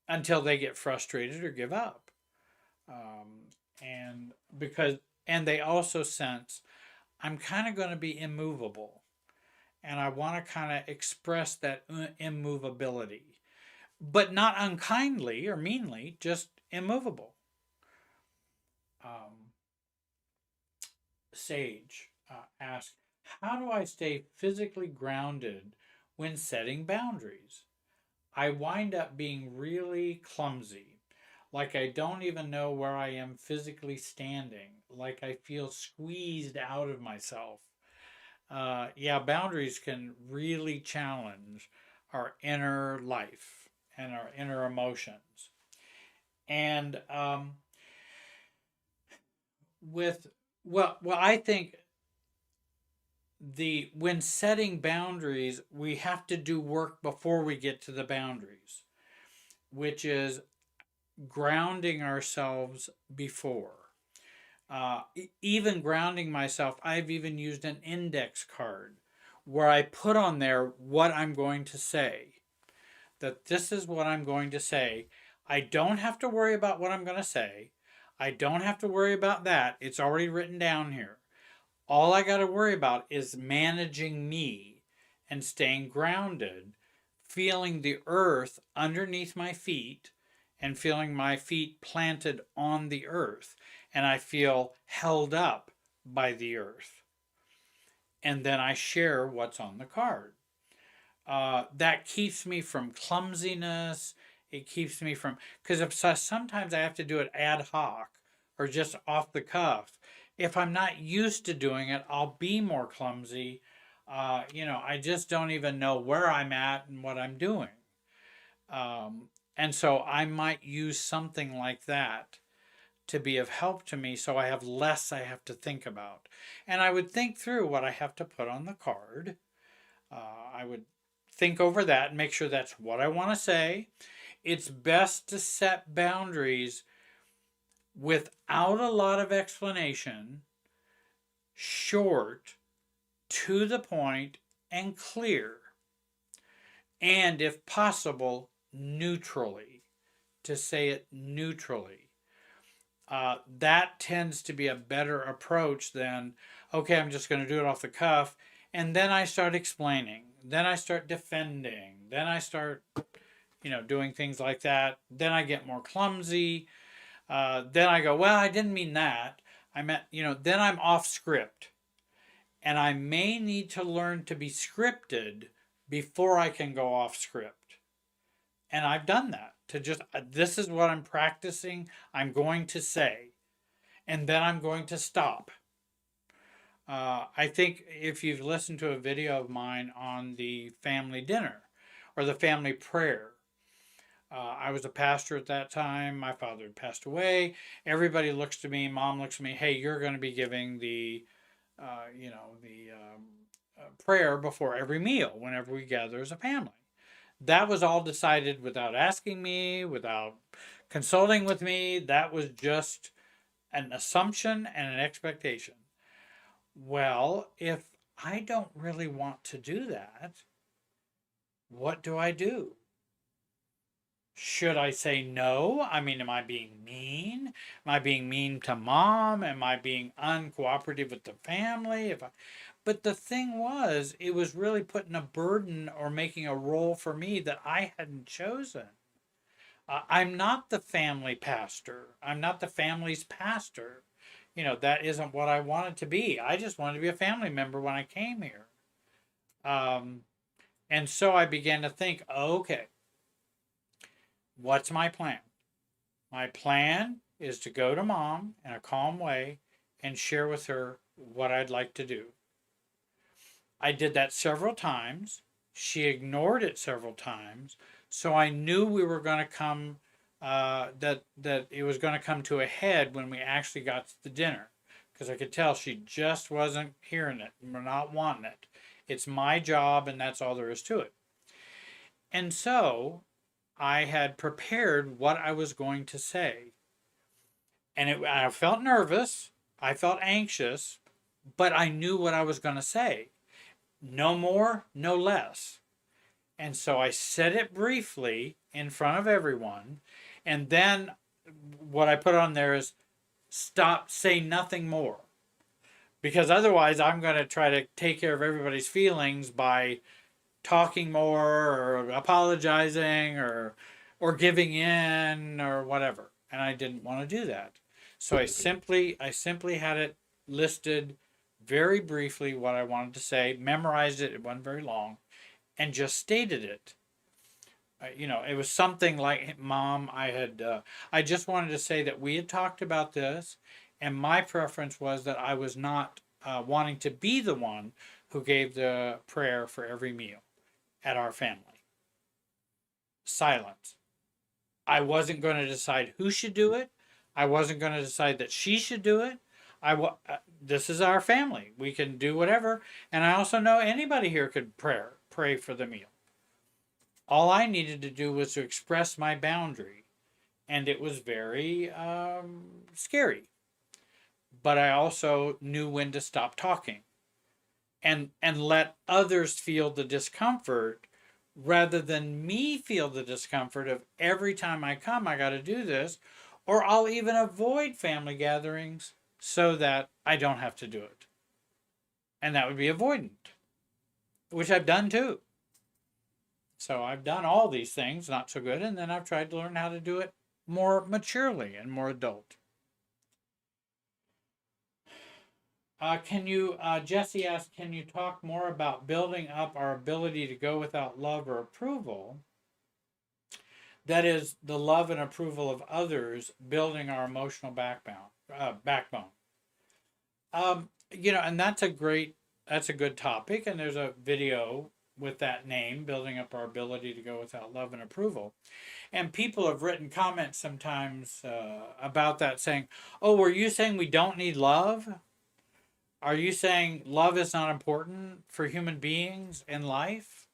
until they get frustrated or give up. And because, and they also sense I'm kind of going to be immovable. And I want to kind of express that immovability, but not unkindly or meanly, just immovable. Um, Sage asks, how do I stay physically grounded when setting boundaries? I wind up being really clumsy, like I don't even know where I am physically standing, like I feel squeezed out of myself. Yeah, boundaries can really challenge our inner life and our inner emotions. And with well, I think the when setting boundaries, we have to do work before we get to the boundaries, which is grounding ourselves before. Even grounding myself, I've even used an index card where I put on there what I'm going to say. That this is what I'm going to say. I don't have to worry about what I'm going to say. I don't have to worry about that. It's already written down here. All I got to worry about is managing me and staying grounded, feeling the earth underneath my feet and feeling my feet planted on the earth. And I feel held up by the earth. And then I share what's on the card. That keeps me from clumsiness. It keeps me from, because sometimes I have to do it ad hoc or just off the cuff. If I'm not used to doing it, I'll be more clumsy. I just don't even know where I'm at and what I'm doing. And so I might use something like that to be of help to me so I have less I have to think about. And I would think through what I have to put on the card. I would think over that and make sure that's what I want to say. It's best to set boundaries without a lot of explanation, short, to the point, and clear. And if possible, neutrally, to say it neutrally. That tends to be a better approach than, okay, I'm just going to do it off the cuff. And then I start explaining. Then I start defending. Then I start, doing things like that. Then I get more clumsy. Then I go, well, I didn't mean that. I meant, then I'm off script. And I may need to learn to be scripted before I can go off script. And I've done that to just, this is what I'm practicing. I'm going to say, and then I'm going to stop. I think if you've listened to a video of mine on the family dinner or the family prayer, I was a pastor at that time. My father had passed away. Everybody looks to me, mom looks to me, hey, you're going to be giving the prayer before every meal whenever we gather as a family. That was all decided without asking me, without consulting with me. That was just an assumption and an expectation. Well, if I don't really want to do that, what do I do? Should I say no? I mean, am I being mean? Am I being mean to mom? Am I being uncooperative with the family? But the thing was, it was really putting a burden or making a role for me that I hadn't chosen. I'm not the family pastor. I'm not the family's pastor. That isn't what I wanted to be. I just wanted to be a family member when I came here. And so I began to think, okay, what's my plan? My plan is to go to mom in a calm way and share with her what I'd like to do. I did that several times. She ignored it several times. So I knew we were going to come, that it was going to come to a head when we actually got to the dinner. Because I could tell she just wasn't hearing it, not wanting it. It's my job, and that's all there is to it. And so I had prepared what I was going to say. And I felt nervous. I felt anxious. But I knew what I was going to say. No more, no less. And so I said it briefly in front of everyone. And then what I put on there is stop, say nothing more. Because otherwise I'm going to try to take care of everybody's feelings by talking more or apologizing or giving in or whatever. And I didn't want to do that. So I simply had it listed very briefly what I wanted to say, memorized it, it wasn't very long, and just stated it. It was something like, Mom, I just wanted to say that we had talked about this, and my preference was that I was not wanting to be the one who gave the prayer for every meal at our family. Silence. I wasn't going to decide who should do it. I wasn't going to decide that she should do it. This is our family. We can do whatever. And I also know anybody here could pray for the meal. All I needed to do was to express my boundary. And it was very scary. But I also knew when to stop talking. And let others feel the discomfort rather than me feel the discomfort of every time I come, I got to do this. Or I'll even avoid family gatherings so that I don't have to do it. And that would be avoidant, which I've done too. So I've done all these things, not so good, and then I've tried to learn how to do it more maturely and more adult. Jesse asked, can you talk more about building up our ability to go without love or approval? That is, the love and approval of others, building our emotional backbone. And that's a good topic, and there's a video with that name, building up our ability to go without love and approval. And people have written comments sometimes about that saying, oh, were you saying we don't need love? Are you saying love is not important for human beings in life?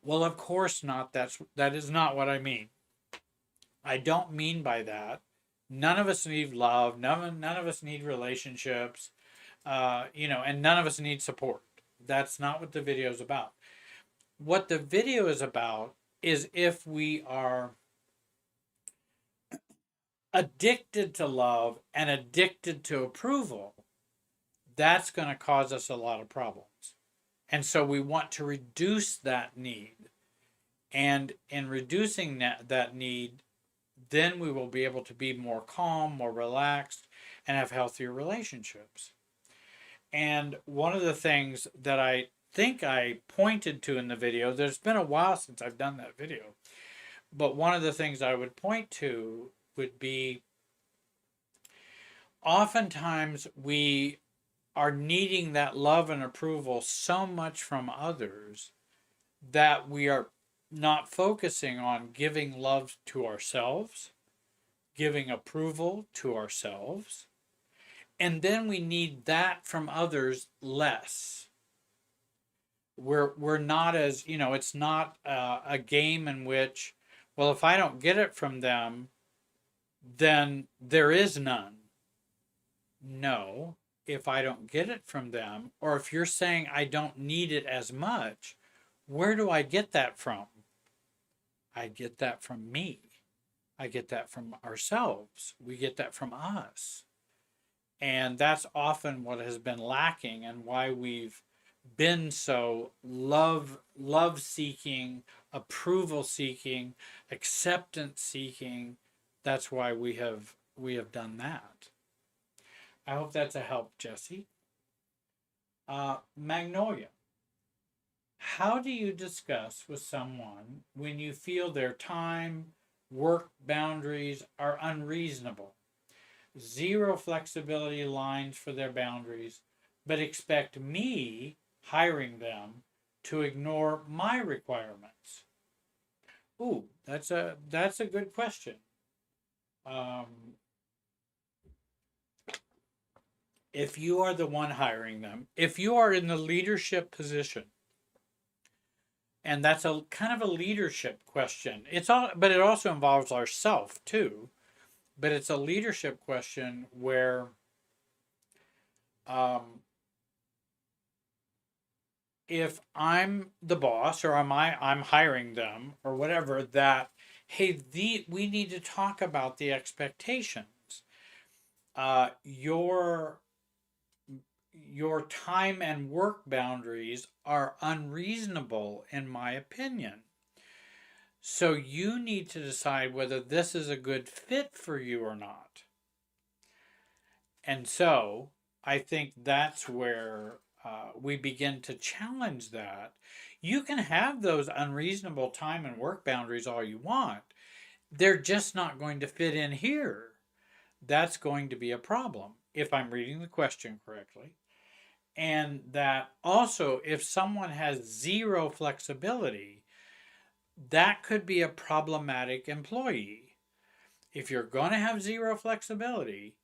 Well, of course not. That is not what I mean. I don't mean by that. None of us need love. None of us need relationships. And none of us need support. That's not what the video is about. What the video is about is if we are addicted to love and addicted to approval, that's going to cause us a lot of problems. And so we want to reduce that need. And in reducing that need, then we will be able to be more calm, more relaxed, and have healthier relationships. And one of the things that I think I pointed to in the video, there's been a while since I've done that video, but one of the things I would point to would be oftentimes we are needing that love and approval so much from others that we are not focusing on giving love to ourselves, giving approval to ourselves, and then we need that from others less. We're not as, it's not a game in which, well, if I don't get it from them, then there is none. No, if I don't get it from them, or if you're saying I don't need it as much, where do I get that from? I get that from me. I get that from ourselves. We get that from us. And that's often what has been lacking and why we've been so love seeking, approval seeking, acceptance seeking. That's why we have done that. I hope that's a help, Jesse. Magnolia. How do you discuss with someone when you feel their time, work boundaries are unreasonable? Zero flexibility lines for their boundaries, but expect me, hiring them, to ignore my requirements. Ooh, that's a good question. If you are the one hiring them, if you are in the leadership position, and that's a kind of a leadership question. But it also involves ourself too. But it's a leadership question where if I'm the boss or I'm hiring them or whatever, that hey, we need to talk about the expectations. Your time and work boundaries are unreasonable, in my opinion. So you need to decide whether this is a good fit for you or not. And so I think that's where we begin to challenge that. You can have those unreasonable time and work boundaries all you want. They're just not going to fit in here. That's going to be a problem if I'm reading the question correctly. And that also, if someone has zero flexibility, that could be a problematic employee. If you're going to have zero flexibility,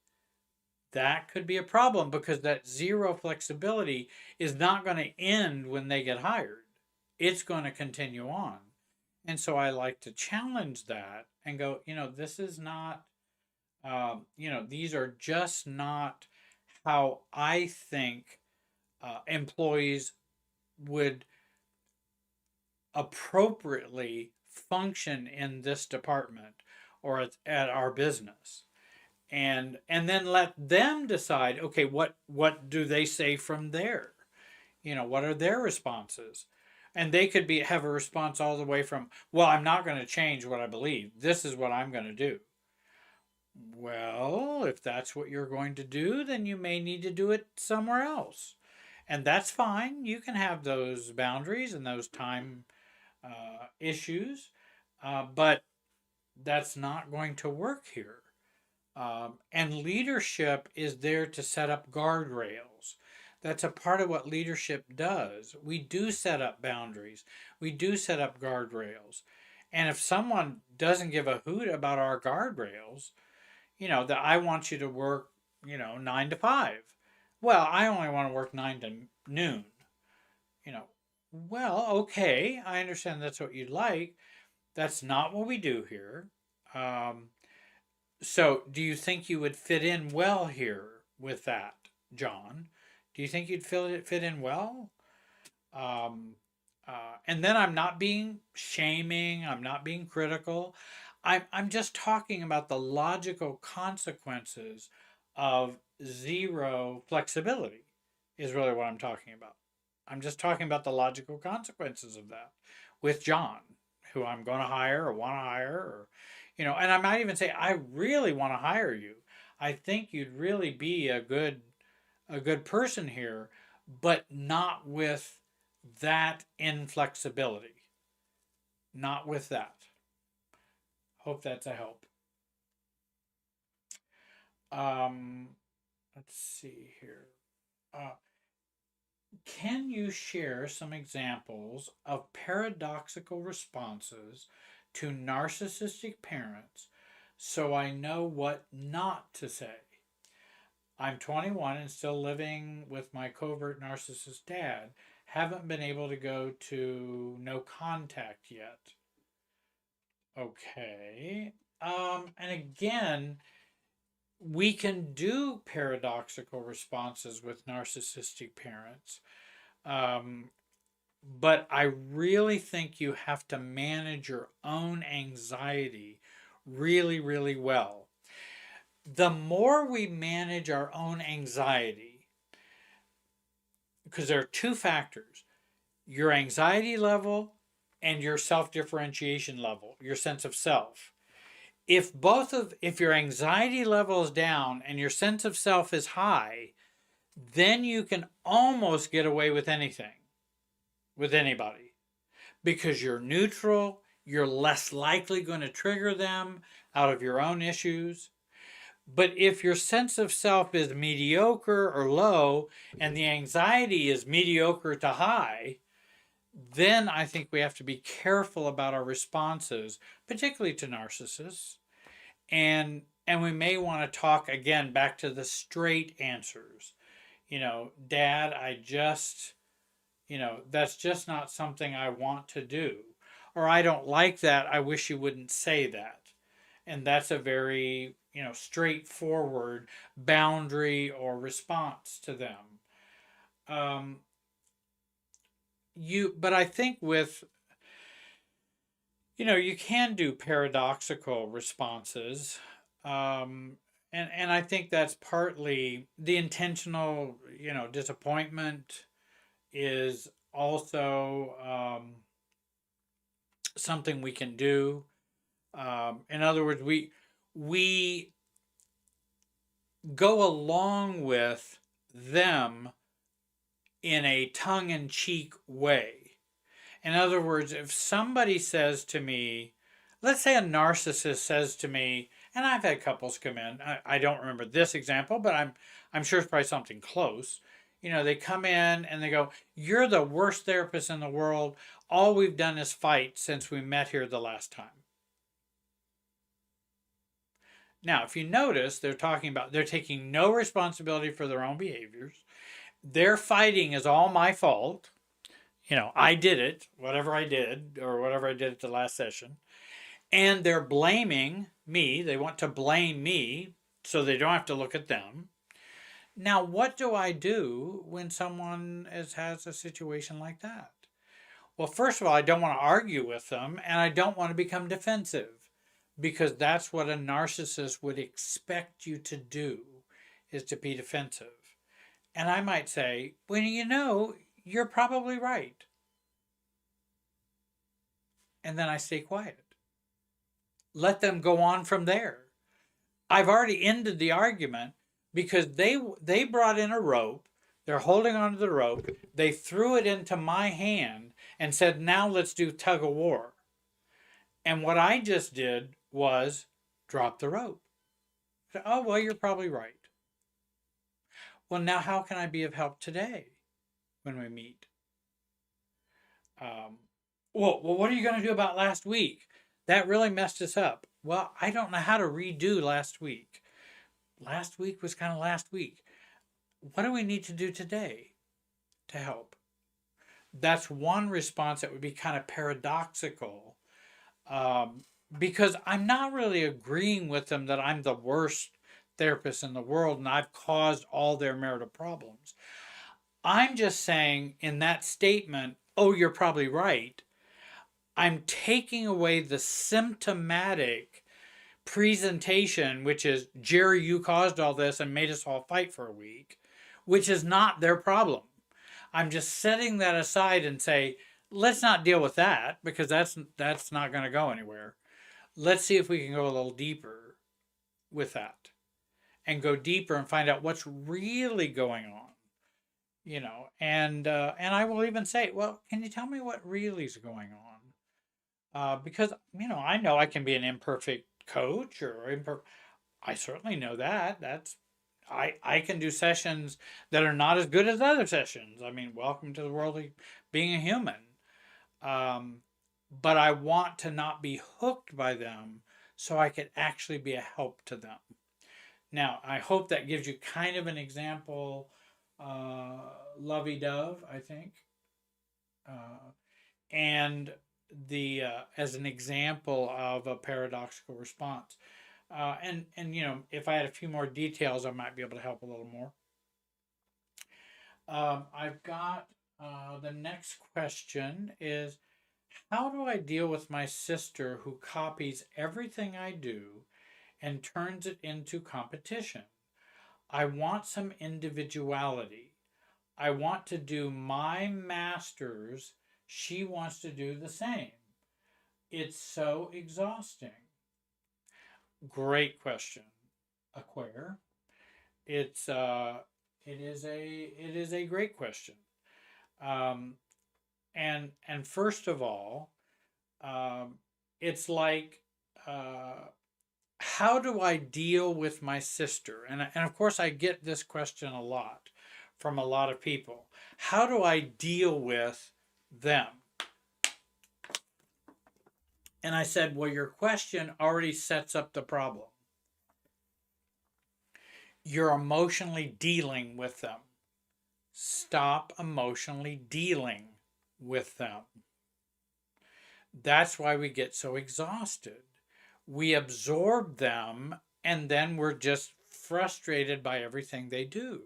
that could be a problem because that zero flexibility is not going to end when they get hired. It's going to continue on. And so I like to challenge that and go, this is not, these are just not how I think employees would appropriately function in this department or at our business. And then let them decide, okay, what do they say from there? What are their responses? And they could have a response all the way from, well, I'm not going to change what I believe. This is what I'm going to do. Well, if that's what you're going to do, then you may need to do it somewhere else. And that's fine. You can have those boundaries and those time issues, but that's not going to work here. And leadership is there to set up guardrails. That's a part of what leadership does. We do set up boundaries. We do set up guardrails. And if someone doesn't give a hoot about our guardrails, that I want you to work, 9 to 5. Well, I only want to work 9 to noon. Well, okay, I understand that's what you'd like. That's not what we do here. Um, so, do you think you would fit in well here with that, John? Do you think you'd fit in well? Um, and then I'm not being shaming. I'm not being critical. I'm just talking about the logical consequences of zero flexibility. Is really what I'm talking about. I'm just talking about the logical consequences of that with John, who I'm going to hire or want to hire, or and I might even say I really want to hire you. I think you'd really be a good person here, but not with that inflexibility. Not with that. Hope that's a help. Um, let's see here. Uh, can you share some examples of paradoxical responses to narcissistic parents so I know what not to say? I'm 21 and still living with my covert narcissist dad. Haven't been able to go to no contact yet. Okay. And again, we can do paradoxical responses with narcissistic parents. Um, but I really think you have to manage your own anxiety really, really well. The more we manage our own anxiety, because there are two factors: your anxiety level and your self differentiation level, your sense of self. If your anxiety level is down and your sense of self is high, then you can almost get away with anything with anybody because you're neutral, you're less likely going to trigger them out of your own issues. But if your sense of self is mediocre or low and the anxiety is mediocre to high, then I think we have to be careful about our responses, particularly to narcissists. And we may want to talk again back to the straight answers. Dad, that's just not something I want to do. Or I don't like that. I wish you wouldn't say that. And that's a very, straightforward boundary or response to them. Um, but I think you can do paradoxical responses. Um, and I think that's partly the intentional, disappointment is also something we can do. In other words, we go along with them in a tongue-in-cheek way. In other words, if somebody says to me, let's say a narcissist says to me, and I've had couples come in. I don't remember this example, but I'm sure it's probably something close. They come in and they go, "You're the worst therapist in the world. All we've done is fight since we met here the last time." Now, if you notice, they're taking no responsibility for their own behaviors. Their fighting is all my fault. I did it, whatever I did, or whatever I did at the last session. And they're blaming me. They want to blame me so they don't have to look at them. Now, what do I do when someone has a situation like that? Well, first of all, I don't want to argue with them and I don't want to become defensive because that's what a narcissist would expect you to do is to be defensive. And I might say, well, you're probably right. And then I stay quiet. Let them go on from there. I've already ended the argument because they brought in a rope. They're holding onto the rope. They threw it into my hand and said, "Now let's do tug of war." And what I just did was drop the rope. Oh, well, you're probably right. Well, now how can I be of help today when we meet? Um, well, what are you going to do about last week? That really messed us up. Well, I don't know how to redo last week. Last week was kind of last week. What do we need to do today to help? that's one response that would be kind of paradoxical, um, because I'm not really agreeing with them that I'm the worst therapist in the world and I've caused all their marital problems. I'm just saying in that statement, oh, you're probably right. I'm taking away the symptomatic presentation, which is, Jerry, you caused all this and made us all fight for a week, which is not their problem. I'm just setting that aside and say, let's not deal with that because that's not going to go anywhere. Let's see if we can go a little deeper with that and go deeper and find out what's really going on, and I will even say, well, can you tell me what really is going on? Because I know I can be an imperfect coach or I certainly know that. I can do sessions that are not as good as other sessions. I mean, welcome to the world of being a human. Um, but I want to not be hooked by them so I could actually be a help to them. Now, I hope that gives you kind of an example, lovey dove, I think. Uh, and the as an example of a paradoxical response. And if I had a few more details, I might be able to help a little more. I've got the next question is, how do I deal with my sister who copies everything I do and turns it into competition? I want some individuality. I want to do my masters. She wants to do the same. It's so exhausting. Great question, Aquare. It's it is a great question. Um, and first of all, it's like, uh, how do I deal with my sister? And of course, I get this question a lot from a lot of people. How do I deal with them? And I said, well, your question already sets up the problem. You're emotionally dealing with them. Stop emotionally dealing with them. That's why we get so exhausted. We absorb them and then we're just frustrated by everything they do.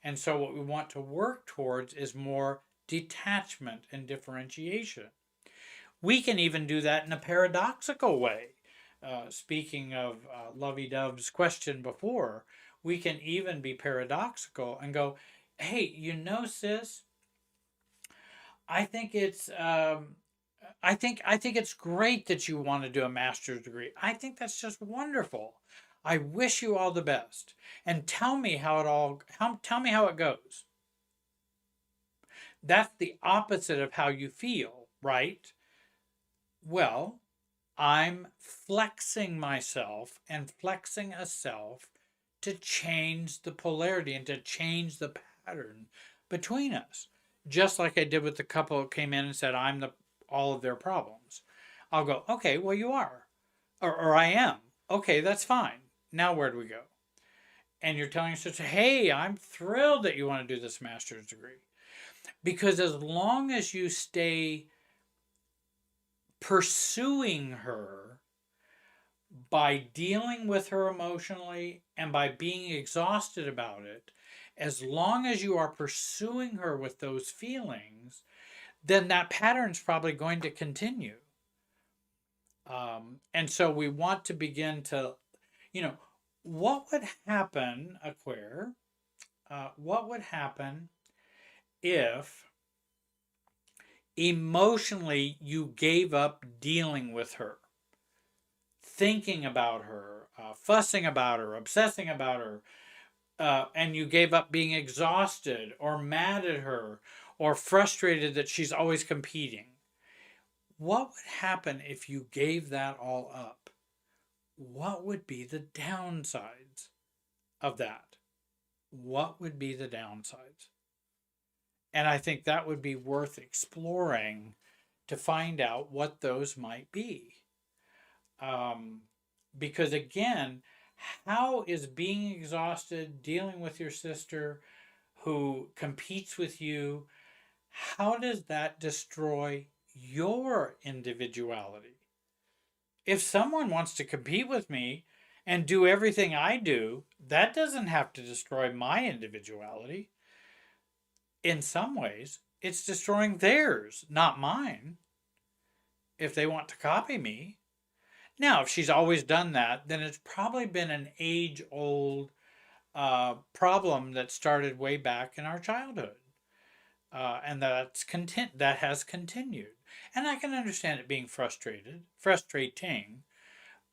And so, what we want to work towards is more detachment and differentiation. We can even do that in a paradoxical way. Speaking of Lovey Dove's question before, we can even be paradoxical and go, hey, sis, I think it's great that you want to do a master's degree. I think that's just wonderful. I wish you all the best. And tell me tell me how it goes. That's the opposite of how you feel, right? Well, I'm flexing myself and flexing a self to change the polarity and to change the pattern between us. Just like I did with the couple that came in and said, I'm all of their problems. I'll go, okay, well, you are. Or I am. Okay, that's fine. Now where do we go? And you're telling us, hey, I'm thrilled that you want to do this master's degree. Because as long as you stay pursuing her by dealing with her emotionally and by being exhausted about it, as long as you are pursuing her with those feelings, then that pattern's probably going to continue. And so we want to begin to, what would happen, Aquare? What would happen if emotionally you gave up dealing with her, thinking about her, fussing about her, obsessing about her, and you gave up being exhausted or mad at her or frustrated that she's always competing? What would happen if you gave that all up? What would be the downsides of that? What would be the downsides? And I think that would be worth exploring to find out what those might be. Because again, how is being exhausted, dealing with your sister who competes with you, how does that destroy your individuality? If someone wants to compete with me and do everything I do, that doesn't have to destroy my individuality. In some ways, it's destroying theirs, not mine, if they want to copy me. Now, if she's always done that, then it's probably been an age old problem that started way back in our childhood. And that has continued. And I can understand it being frustrating.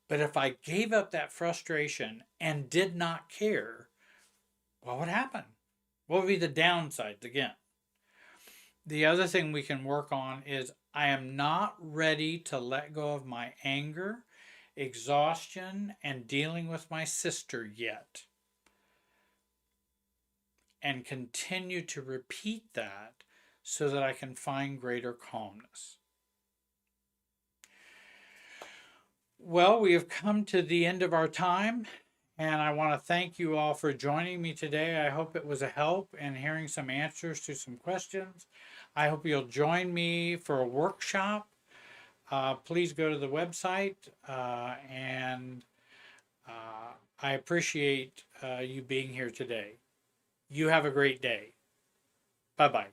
But if I gave up that frustration and did not care, what would happen? What would be the downsides again? The other thing we can work on is I am not ready to let go of my anger, exhaustion, and dealing with my sister yet. And continue to repeat that so that I can find greater calmness. Well, we have come to the end of our time, and I want to thank you all for joining me today. I hope it was a help in hearing some answers to some questions. I hope you'll join me for a workshop. Please go to the website, and I appreciate you being here today. You have a great day. Bye bye.